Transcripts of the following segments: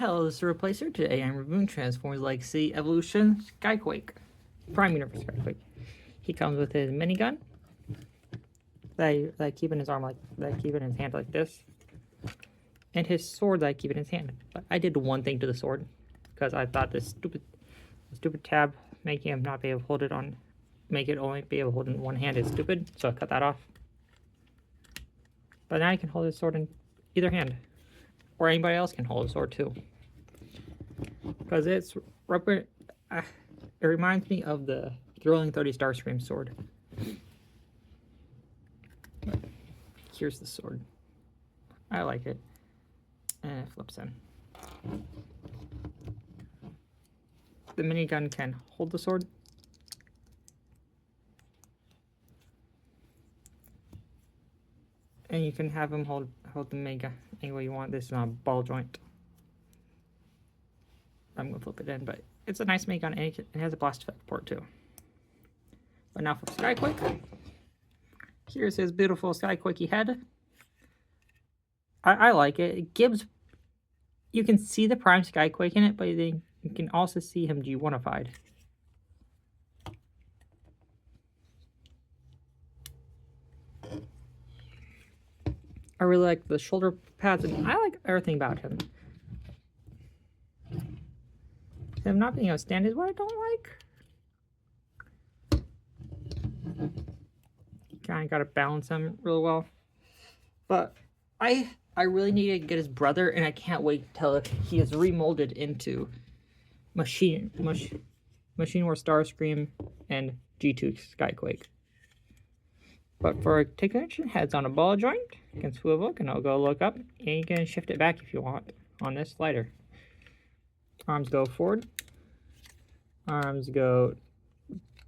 Hello, this is Replacer. Today I'm reviewing Transformers Legacy Evolution Skyquake. Prime Universe Skyquake. He comes with his minigun. That I keep in his arm keep in his hand like this. And his sword that I keep in his hand. But I did one thing to the sword. Because I thought this stupid tab making him not be able to hold it on, make it only be able to hold it in one hand is stupid. So I cut that off. But now you can hold his sword in either hand. Or anybody else can hold a sword too. Because it reminds me of the Thrilling 30 Starscream sword. Here's the sword. I like it. And it flips in. The minigun can hold the sword. And you can have him hold the minigun any way you want. This is not a ball joint. I'm going to flip it in, but it's a nice minigun, and it has a blast effect port too. But now for Skyquake. Here's his beautiful Skyquakey head. I like it. It gives... You can see the Prime Skyquake in it, but you can also see him G1ified. I really like the shoulder pads, and I like everything about him. Him not being able to stand is what I don't like. Kind of got to balance him really well. But I really need to get his brother, and I can't wait till he is remolded into Machine War Starscream and G2 Skyquake. But for articulation, heads on a ball joint, you can swivel, and I'll go look up, and you can shift it back if you want on this slider. Arms go forward, arms go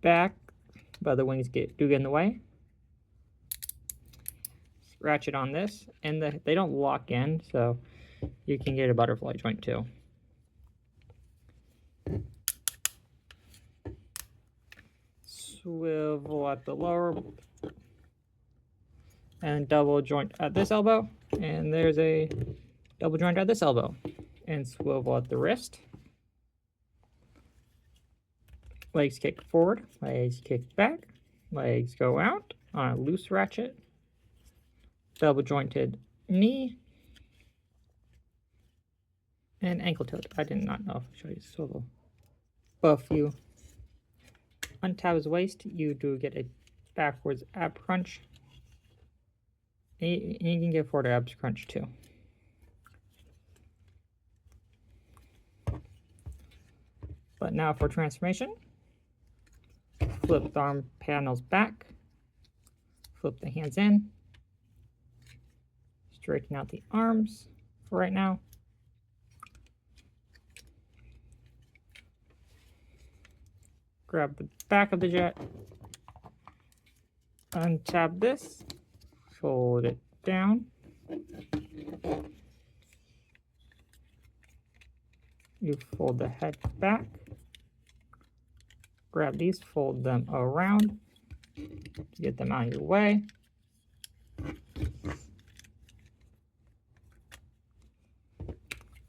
back, but the wings do get in the way. Ratchet on this, and they don't lock in, so you can get a butterfly joint too. Swivel at the lower, and double joint at this elbow, and there's a double joint at this elbow, and swivel at the wrist. Legs kick forward, legs kick back, legs go out on a loose ratchet. Double jointed knee, and ankle tilt. I did not know if I showed you swivel. But if you untap his waist, you do get a backwards ab crunch. And you can get forward abs crunch too. But now for transformation, flip the arm panels back, flip the hands in, straighten out the arms for right now. Grab the back of the jet, untap this, fold it down. You fold the head back, grab these, fold them around to get them out of your way.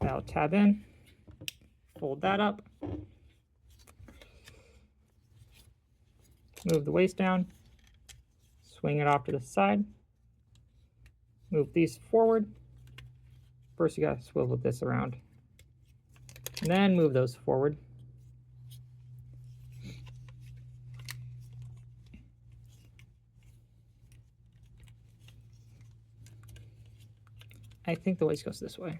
Now tab in, fold that up, move the waist down, swing it off to the side, move these forward. First you gotta swivel this around, and then move those forward. I think the waist goes this way.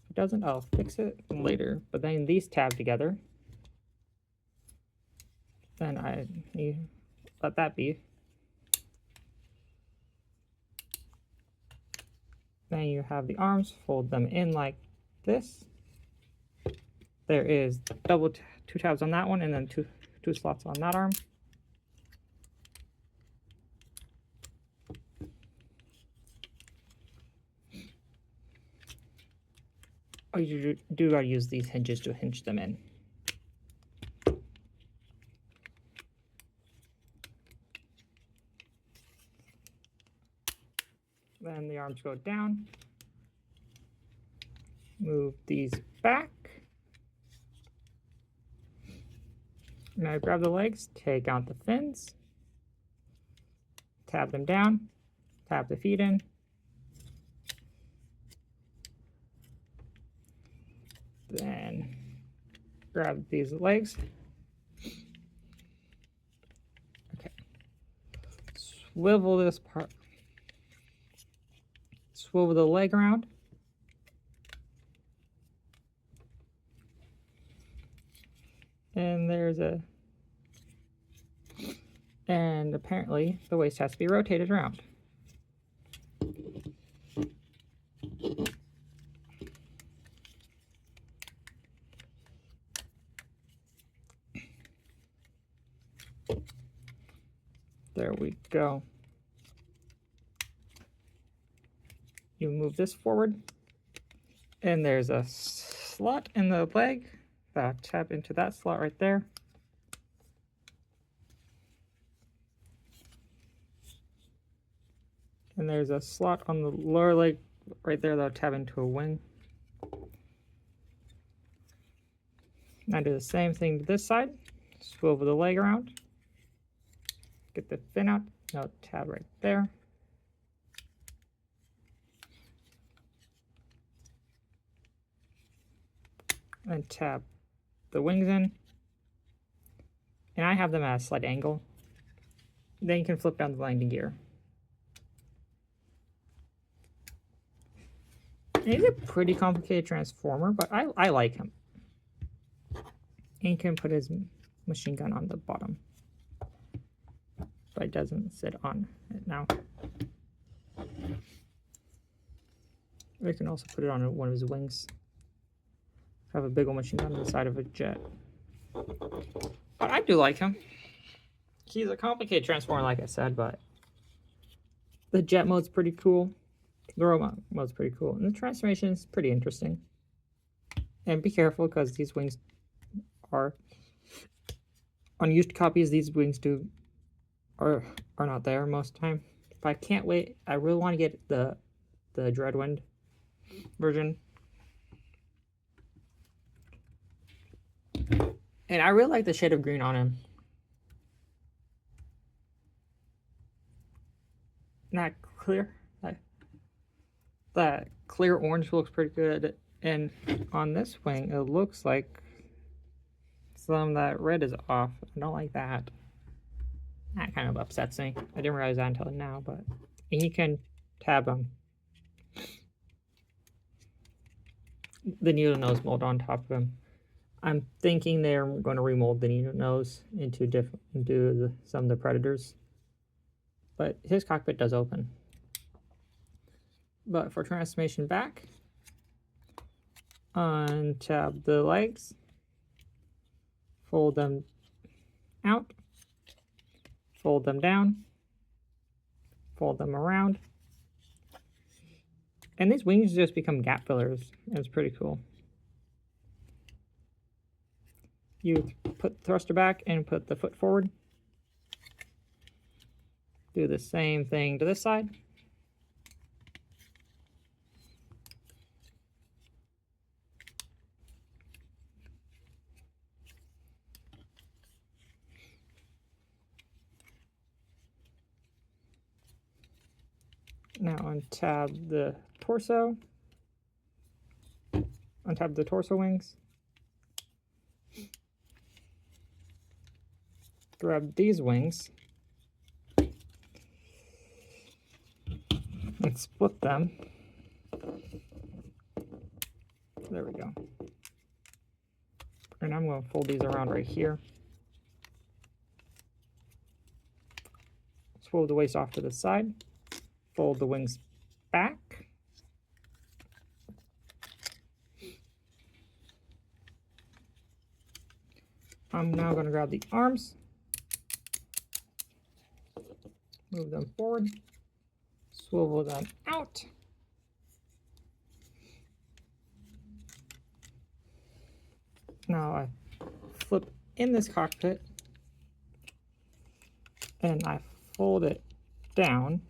If it doesn't, I'll fix it later. But then these tab together. Then you let that be. Then you have the arms, fold them in like this. There is two tabs on that one, and then two slots on that arm. Oh, you do gotta use these hinges to hinge them in. Then the arms go down. Move these back. Now grab the legs, take out the fins, tab them down, tab the feet in. Then grab these legs. Okay. Swivel this part. Swivel the leg around. And and apparently the waist has to be rotated around. There we go. You move this forward, and there's a slot in the leg. Tap into that slot right there. And there's a slot on the lower leg right there that'll tap into a wing. Now do the same thing to this side. Swivel the leg around. Get the fin out. Now tab right there. And tab the wings in. And I have them at a slight angle. Then you can flip down the landing gear. He's a pretty complicated transformer, but I like him. And he can put his machine gun on the bottom. But it doesn't sit on it now. We can also put it on one of his wings. Have a big old machine gun on the side of a jet. But I do like him. He's a complicated transformer, like I said, but the jet mode's pretty cool. The robot mode's pretty cool. And the transformation is pretty interesting. And be careful, because these wings are... On used copies, these wings are not there most of the time. But I can't wait. I really want to get the Dreadwind version. And I really like the shade of green on him. Not clear. That clear orange looks pretty good. And on this wing, it looks like some of that red is off. I don't like that. That kind of upsets me. I didn't realize that until now, but... And you can tab them. The needle nose mold on top of him. I'm thinking they're going to remold the needle nose into some of the Predators. But his cockpit does open. But for transformation back, untab the legs, fold them out, fold them down, fold them around. And these wings just become gap fillers. It's pretty cool. You put the thruster back and put the foot forward. Do the same thing to this side. Now untab the torso. Untab the torso wings. Grab these wings and split them. There we go. And I'm going to fold these around right here. Swivel the waist off to the side. Fold the wings back. I'm now going to grab the arms. Move them forward. Swivel them out. Now I flip in this cockpit and I fold it down.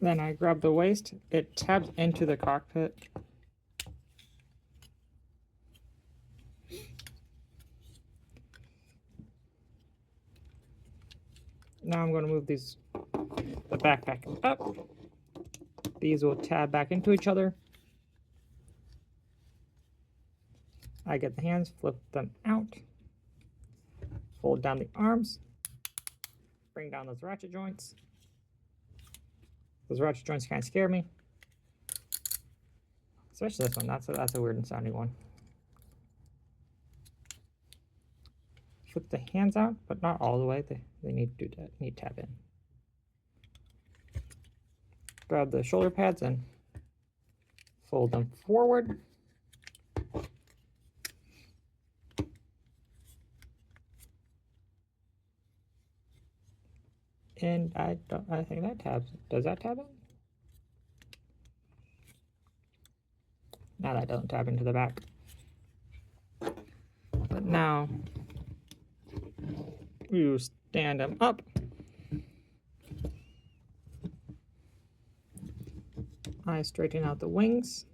Then I grab the waist. It tabs into the cockpit. Now I'm going to move the backpack up. These will tab back into each other. I get the hands, flip them out, fold down the arms, bring down those ratchet joints. Those ratchet joints kind of scare me, especially this one. That's a weird sounding one. Flip the hands out, but not all the way. They need to do that. Need to tab in. Grab the shoulder pads and fold them forward. And I think that tabs. Does that tab in? Now that doesn't tab into the back. But now you stand them up. I straighten out the wings.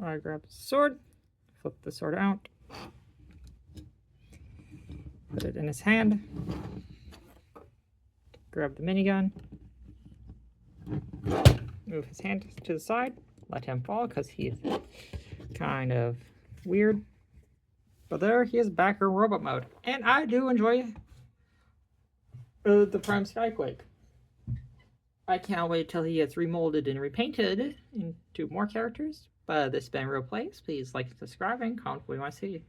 I grab the sword, flip the sword out, put it in his hand, grab the minigun, move his hand to the side, let him fall because he's kind of weird. But there he is back in robot mode, and I do enjoy the Prime Skyquake. I can't wait till he gets remolded and repainted into more characters. But this has been Real Plays. Please like and subscribe and comment what you want to see.